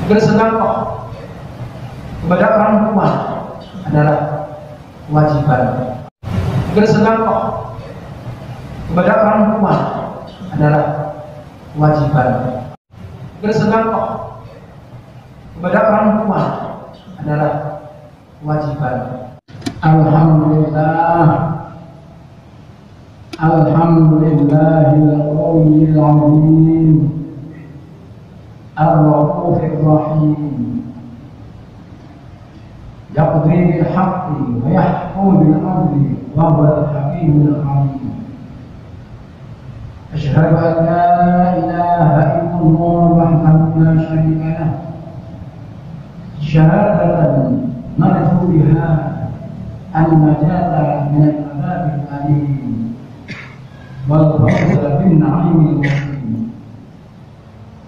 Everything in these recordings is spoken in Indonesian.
Bersedekah kepada orang tua adalah kewajiban. Bersedekah kepada orang tua adalah kewajiban. Bersedekah kepada orang tua adalah kewajiban. Alhamdulillah, alhamdulillahil qawiyil azim, ar-raufir rahim, yaqdi bil haqqi wa yahkum bil adli wa huwal hakimul alim. Asyhadu an la ilaha illallah wahdahu la syarika lah, syahadatan narju biha an-najata min al-'adzabil alim wal fawza bin na'imil muqim.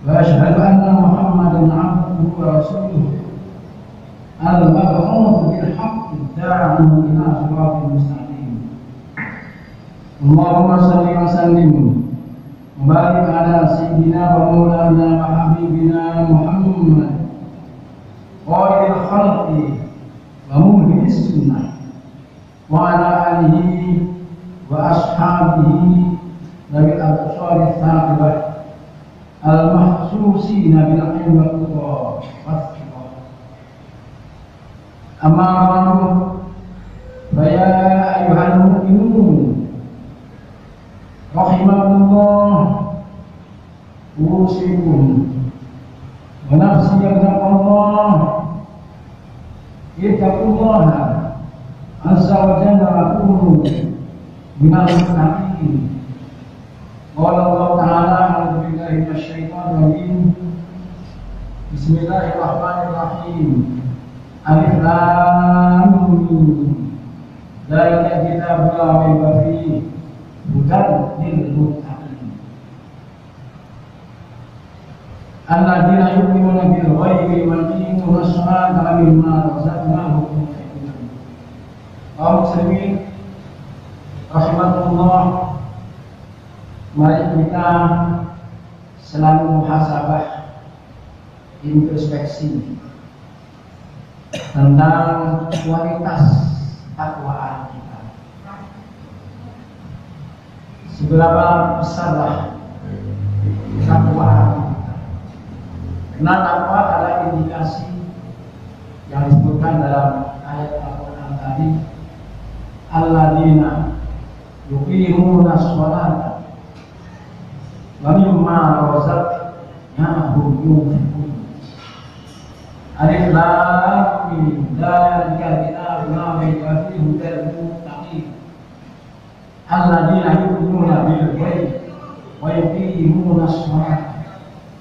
Wa asyhadu anna Muhammadan 'abduhu wa rasuluhu al-mab'uts bil haqqi da'iyan ila siratal mustaqim. Allahumma shalli wa sallim wa barik ala sayyidina wa maulana wa habibina Muhammad qaidil khalqi wa muhdithis sunnah wa ala alihi wa ashabihi dari al-absar al-thaqibah al-mahsusina bil ilmi wal qudrah. Amma ba'du, fa ya ayyuhal mu'minun rahimakumullah, usikum wa nafsi yaqullah ittaqullaha azza wa jalla wa kunu minal muttaqin. Qala Allah ta'ala, a'udzu billahi minasyaitonir rajim, bismillahirrahmanirrahim, alif lam mim, dzalika kitabul la raiba fihi hudan lil muttaqin alladzina yu'minuna bil ghaibi wa yuqimuna ash-sholata wa mimma razaqnahum yunfiqun. Kaum muslimin rahimakumullah, mari kita selalu muhasabah, introspeksi tentang kualitas takwaan kita. Seberapa besarlah takwaan kita? Karena takwa adalah indikasi yang disebutkan dalam ayat Al-Quran tadi, alladzina yuqimuna ash-sholata wa mimma razaqnahum yunfiqun. Alif lam mim, dzalika kitabul la raiba fihi hudal lil muttaqin alladzina yu'minuna bil ghaibi wa yuqimuna ash-sholata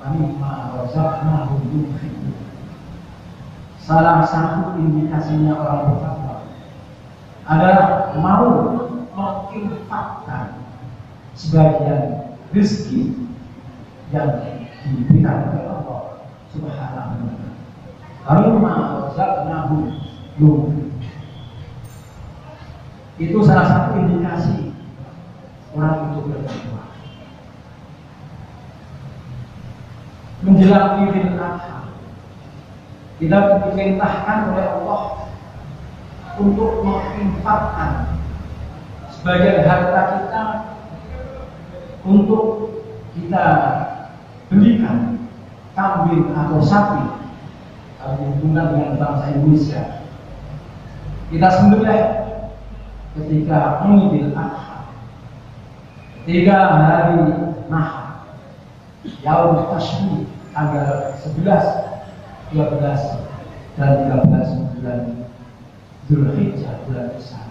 wa mimma razaqnahum yunfiqun. Salah satu indikasinya orang bertakwa adalah mau menginfakkan sebagian rezeki yang diberikan oleh Allah Subhanahu wa ta'ala. Mimma razaqnahum yunfiqun. Itu salah satu indikasi orang itu bertakwa. Menjelang Idul Adha, kita diperintahkan oleh Allah untuk menginfakkan sebagian harta kita untuk kita belikan kambing atau sapi, kalau dihubungkan dengan bangsa Indonesia, kita sembelih ketika Idul Adha, ketika hari Nahar, Yaum Tashrik, tanggal 11, 12, dan 13 bulan Dzulhijjah, bulan besar.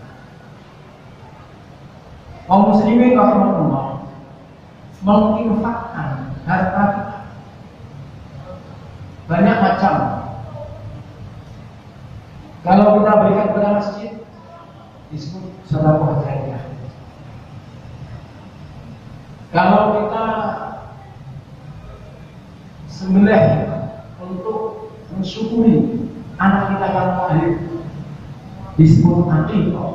Kaum muslimin rahimahullah, menginfakkan harta kita banyak macam. Kalau kita berikan kepada masjid, disebut sedekah jariyah. Kalau kita sembelih untuk mensyukuri anak kita yang lahir, disebut aqiqah.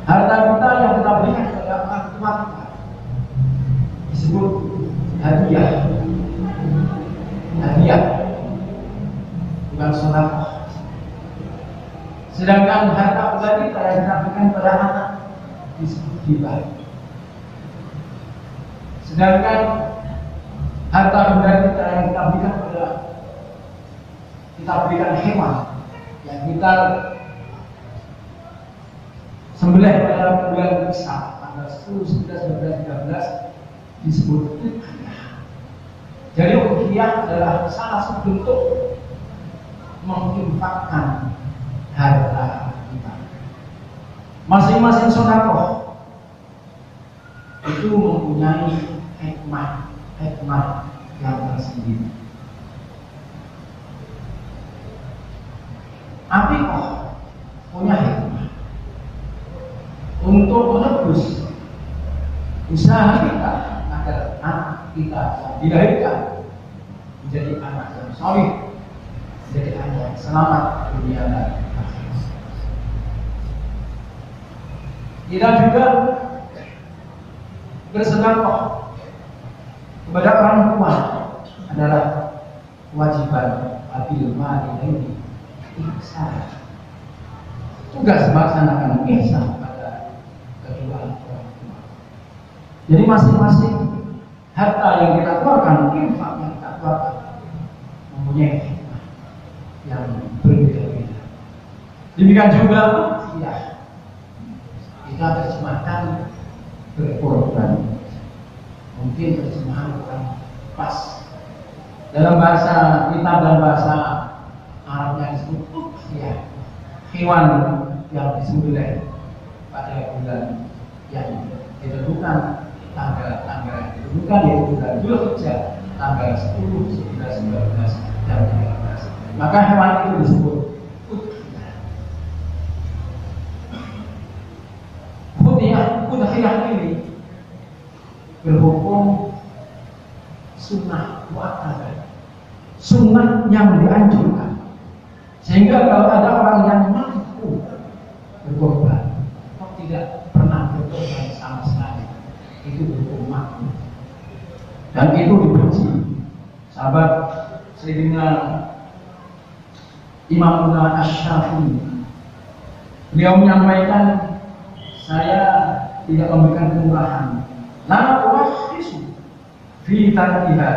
Harta kita yang kita berikan kepada orang tua kita disebut hadiah. hadiah, bukan sedekah. Sedangkan harta benda kita yang kita berikan pada anak disebut hibah. Sedangkan harta benda kita yang kita berikan hewan yang kita sembelih pada bulan Isa tanggal 10, 11, 12, 13 disebut udhiyah. Jadi udhiyah adalah salah satu bentuk menginfakkan harta kita. Masing-masing sedekah itu mempunyai hikmah yang tersendiri. Akikah punya hikmah untuk menebus usaha kita agar anak kita dilahirkan menjadi anak yang saleh, menjadi anak yang selamat dunia dan akhirat. Kita juga bersedekah kepada orang tua adalah kewajiban abil walidaini ihsan. Tugas melaksanakan ihsan pada kedua orang tua. Jadi masing-masing harta yang kita keluarkan, infak yang kita keluarkan mempunyai hikmah yang berbeda-beda. Demikian juga ya, kita terjemahkan berkorban. Mungkin terjemahan kurang pas. Dalam bahasa kita dan bahasa Arabnya disebut ya, hewan yang disembelih pada bulan yang ditentukan, tanggal yang ditentukan, yaitu bulan Dzulhijjah tanggal 10, 11, 12 dan 13. Maka hewan itu disebut udhiyah ini berhukum sunnah muakkadah, sunnah yang dianjurkan. Sehingga kalau ada orang yang mampu berkorban, kok tidak pernah berkorban sama sekali, itu berhukum makruh dan itu dibenci. Sahabat Sayyidina Imam Asy-Syafi'i, beliau menyampaikan, saya tidak memberikan kemurahan, la uwakhisu fi tarkiha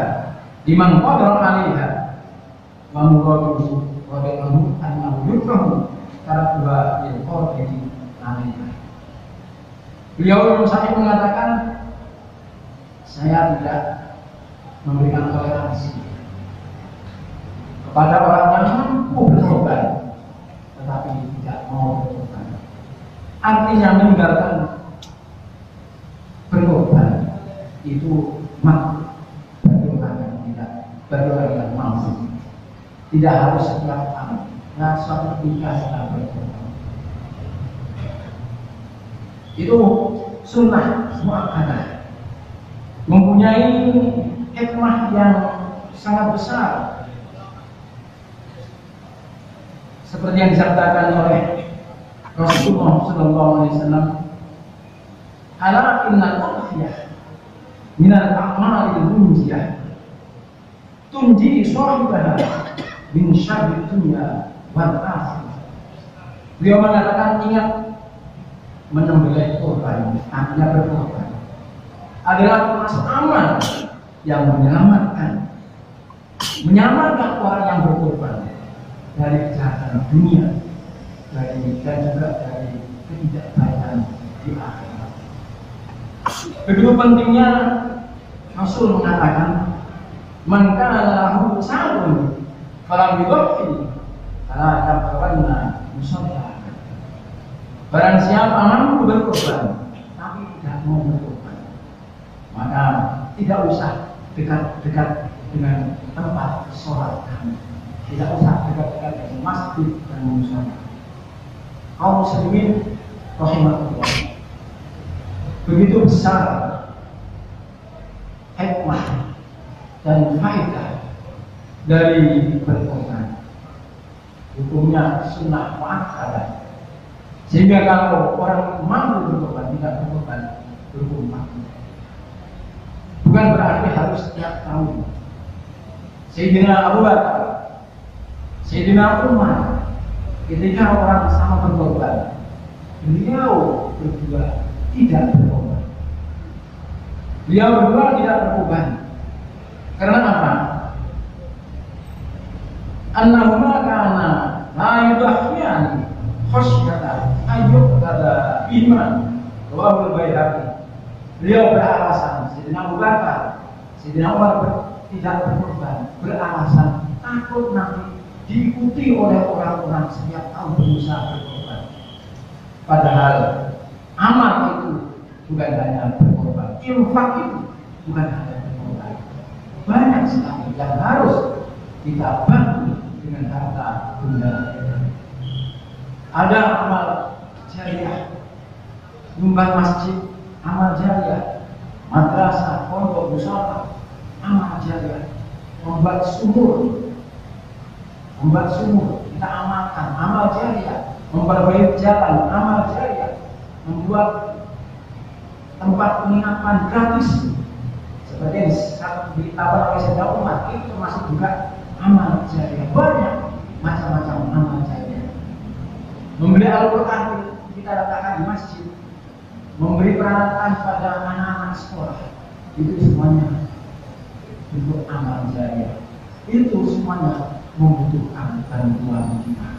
liman qadara 'alaiha wa muraduhu wa ba'dahu annahu yukrahu tarkuha lil qadiri 'alaiha. Beliau Syafi'i mengatakan, saya tidak memberikan toleransi kepada orang yang mampu berkorban tetapi tidak mau berkorban. Artinya meninggalkan berkorban itu makruh bagi orang yang tidak, bagi orang yang mampu. Tidak harus setiap tahun, nah suatu ketika sedang berkorban. Itu sunnah muakkadah, mempunyai hikmah yang sangat besar, seperti yang disabdakan oleh Rasulullah Sallallahu Alaihi Wasallam, ala innal udhiyah minal a'malil munjiyah tunji sahibaha min syarri dunya wal akhirah. Beliau mengatakan, ingat, menyembelih korban, artinya berkorban, adalah termasuk amal yang menyelamatkan orang yang berkorban dari kejahatan dunia, dan juga dari ketidakbaikan di akhirat. Begitu pentingnya Rasul mengatakan, man kana lahu sa'un falam yudhi fala tabawanna musalla. Barang siapa mampu berkorban tapi tidak mau berkorban, maka tidak usah dekat-dekat dengan tempat sholat kami, tidak usah dekat-dekat dengan masjid dan musola. Kaum muslimin rahimahullah, begitu besar hikmah dan faedah dari berkorban. Hukumnya sunnah muakkadah, sehingga kalau orang mampu berkorban, tidak berkorban, berhukum makruh. Bukan berarti harus setiap tahun. Sayyidina Abu Bakar, Sayyidina Umar, ketika orang sama berkorban, beliau berdua tidak berkorban. Beliau berdua tidak berkorban. Karena apa? Annahuma kana la yudahiyani khasyata ayyuqtada iman wa al-Baihaqi. Beliau beralasan, Sayyidina Abu Bakar, Sayyidina Umar tidak berkorban, beralasan takut nanti diikuti oleh orang-orang setiap tahun berusaha berkorban. Padahal amal itu bukan hanya berkorban, infak itu bukan hanya berkorban. Banyak sekali yang harus kita bantu dengan harta benda. Ada amal jariah, nyumbang masjid, amal jariah, madrasah, pondok, musala, amal jariah, membuat sumur kita amalkan, amal jariah, memperbaiki jalan, amal jariah, membuat tempat penginapan gratis seperti diberitakan oleh Sayyidina Umar, itu termasuk juga amal jariah. Banyak macam-macam amal jariah. Membeli Al-Quran kita letakkan di masjid, memberi peralatan pada anak-anak sekolah, itu semuanya untuk amal jariah. Itu semuanya membutuhkan bantuan kita.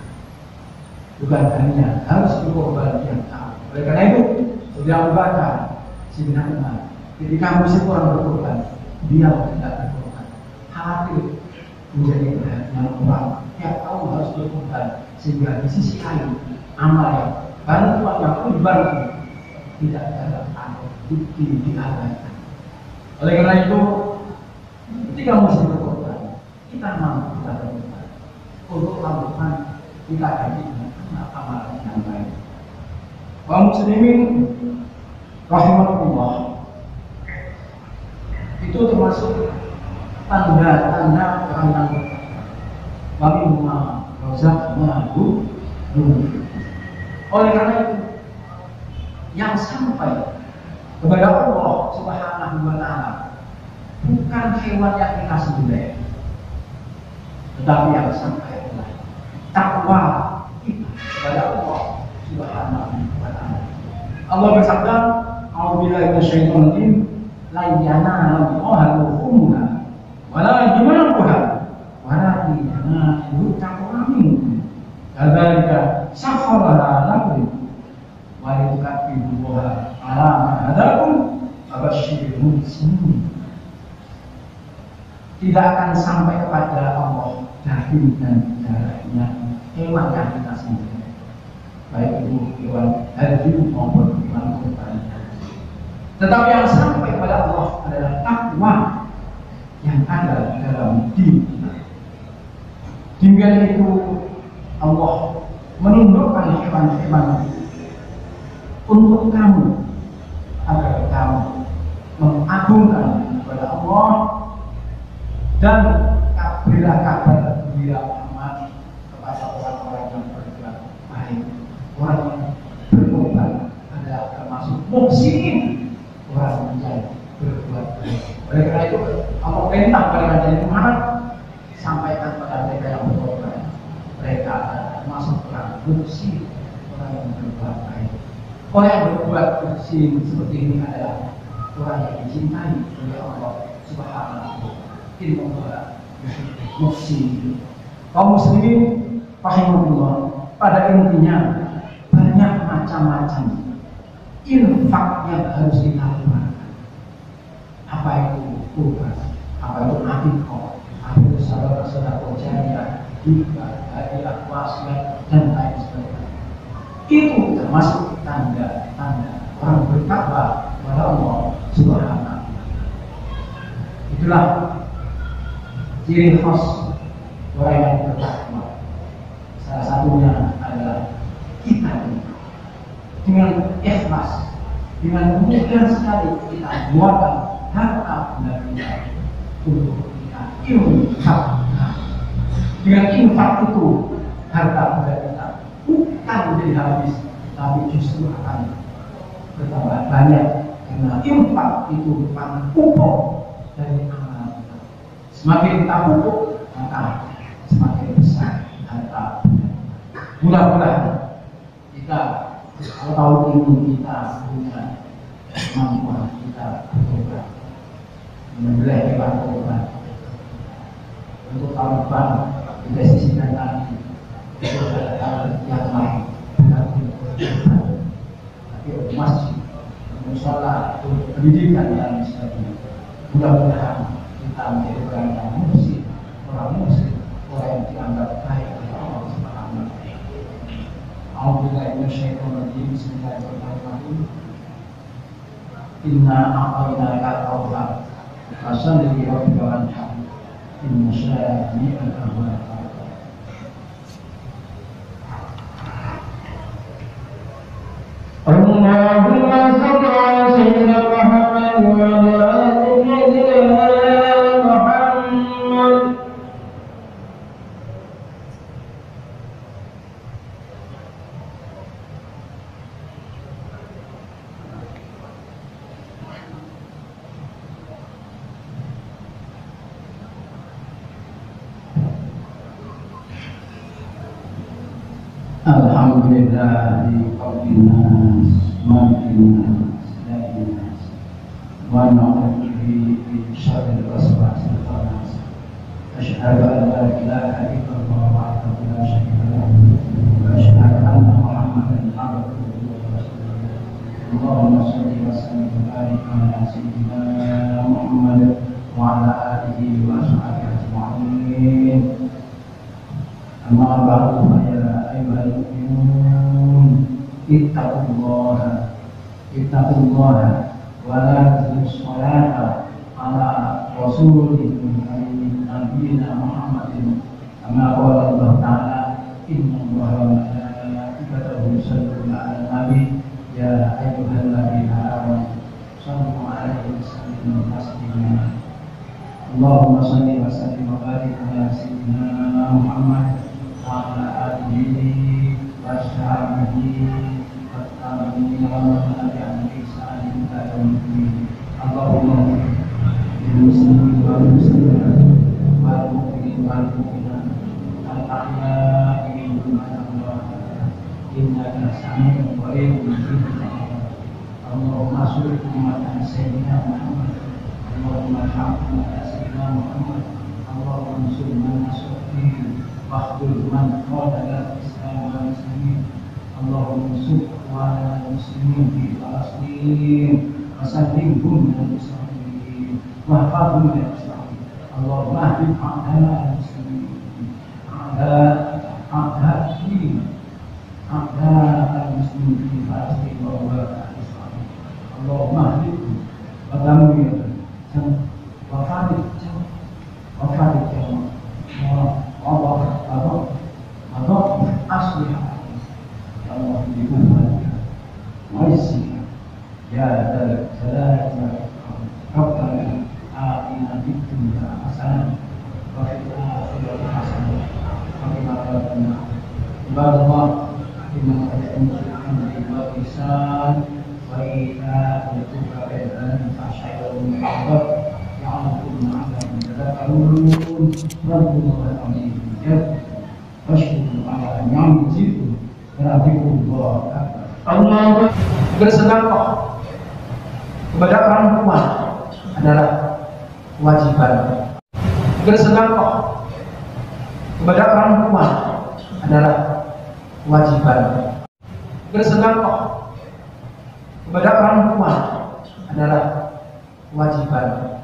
Bukan hanya harus berkorban yang tahu. Oleh karena itu, Sayyidina Abu Bakar, Sayyidina Umar, ketika musuh orang berkorban, dia tidak berkorban. Khawatir menjadi perhatian orang. Tiap tahun harus berkorban, sehingga di sisi lain amal yang bantuan yang perlu dibantu tidak dalam atau diabaikan. Oleh karena itu, ketika musuh berkorban, kita mampu kita berkorban untuk melakukan kita ganti dengan amal yang baik. Kaum muslimin rahimahullah, itu termasuk tanda-tanda orang yang bertakwa. Wa mimma razaqnahu. Oleh karena itu, yang sampai kepada Allah Subhanahu wa Ta'ala bukan hewan yang kita sembelih, tetapi yang sampai adalah takwa kita kepada Allah Subhanahu wa Ta'ala. Allah bersabda, "A'udzubillahi minasyaitonir rajim, la yanala luhumha wa la dimaquha walakin yanalu taqwa minkum. Kadzalika sakhkharaha lakum wa litukabbirullaha 'ala ma hadakum wa basyiril muhsinin." Tidak akan sampai kepada Allah daging dan darahnya hewan yang kita sembelih, baik itu hewan haji maupun hewan kurban. Tetapi yang sampai kepada Allah adalah takwa yang ada di dalam diri kita. Dengan itu Allah menundukkan hewan-hewan untuk kamu agar kamu mengagungkan kepada Allah. Dan berilah kabar gembira Muhammad kepada orang-orang yang berbuat baik, orang yang berkorban adalah termasuk muhsinin, orang yang berbuat baik. Oleh karena itu, Allah perintah kepada Nabi Muhammad, sampaikan kepada mereka yang berkorban, mereka adalah termasuk orang muhsin, orang yang berbuat baik. Orang yang berbuat muhsin seperti ini adalah orang yang dicintai oleh Allah Subhanahu wa Ta'ala. Muhsin. Kaum muslimin rahimahullah, pada intinya banyak macam-macam infak yang harus kita lakukan. Apa itu kurban, apa itu akikah, apa itu sedekah jariah, hibah, hadiah, wasiat dan lain sebagainya. Itu termasuk tanda-tanda orang bertakwa kepada Allah Subhanahu wa Ta'ala. Itulah ciri khas orang yang bertakwa. Salah satunya adalah kita dengan ikhlas, dengan mudah sekali kita buatkan harta benda kita untuk kita infak. Dengan infak itu harta benda kita bukan menjadi habis, tapi justru akan bertambah banyak, karena infak itu merupakan pupuk dari amal kita. Semakin kita pupuk, maka semakin besar harta. Mudah-mudahan kita kalau tahun ini kita punya kemampuan, kita bertobat, membeli hewan kurban. Untuk tahun depan kita sisihkan lagi itu ada hal yang lain. Tapi masjid, musola, pendidikan dan sebagainya. Mudah-mudahan kita menjadi orang yang muslim, orang yang dianggap baik oleh Allah Subhanahu wa Ta'ala. A'udzubillahi minasyaitonir rajim. Bismillahirrahmanirrahim. Inna a'tainaka al-kautsar fasholli li rabbika wanhar. Inna syani'aka huwal abtar. Allahumma shalli ala sayyidina Muhammad wa ala ali sayyidina Muhammad. Alhamdulillahi rabbil nas, malikin nas, ilahin nas, wa na'udzu bihi min syarril waswasil khannas. Asyhadu an la ilaha illallah wahdahu la syarika lahu wa asyhadu anna Muhammadan abduhu wa rasuluh. Allahumma shalli wa sallim wa barik ala sayyidina Muhammad wa ala alihi wa sahbihi ajma'in. Amma ba'du ya ayyuhal mu'minun ittaqullaha wa la tusholata ala rasulil karim nabiyina Muhammadin kama qala Allah ta'ala innallaha wa malaikatahu yusholluna 'alan nabi ya ayyuhalladzina amanu shallu 'alaihi wa sallimu taslima. Allahumma shalli wa sallim wa barik ala sayyidina Muhammad wa ala alihi wa sahbihi wa tabi'in wa man tabi'ahum bi ihsan ila yaumil. Allahumma lil muslimin wal muslimat wal mu'minin wal mu'minat al ahya'i minhum al-amwat innaka sami'un qaribun mujibud da'wat. Allahumma shalli ala sayyidina Muhammad. Allahumma shalli ala sayyidina Muhammad. Allahumma shalli ala sayyidina واخذل من قاتل الاسلام والمسلمين. اللهم انصر اخواننا المسلمين في فلسطين وسلمهم من المسلمين واحفظهم من المسلمين. اللهم اهد اعداء المسلمين اعداء الدين اعداء المسلمين في فلسطين وبلاد اسرائيل. اللهم اهدهم ودمر وفارق Allah asli ya Allah dibuat waisi ya dal salatu rabbana atina fid dunya hasanah wa fil akhirati hasanah wa qina adzabannar. Ibadallah inna al-hamdi wa ihsan wa ita'ul qurba wal fahsya'i wal munkar ya'lamukum la'allakum tadhakkarun. Rabbuna al-azim Asyhadu alla ilaha illallah. Allah bersedekah kepada orang tua adalah kewajiban. Bersedekah kepada orang tua adalah kewajiban. Bersedekah kepada orang tua adalah kewajiban.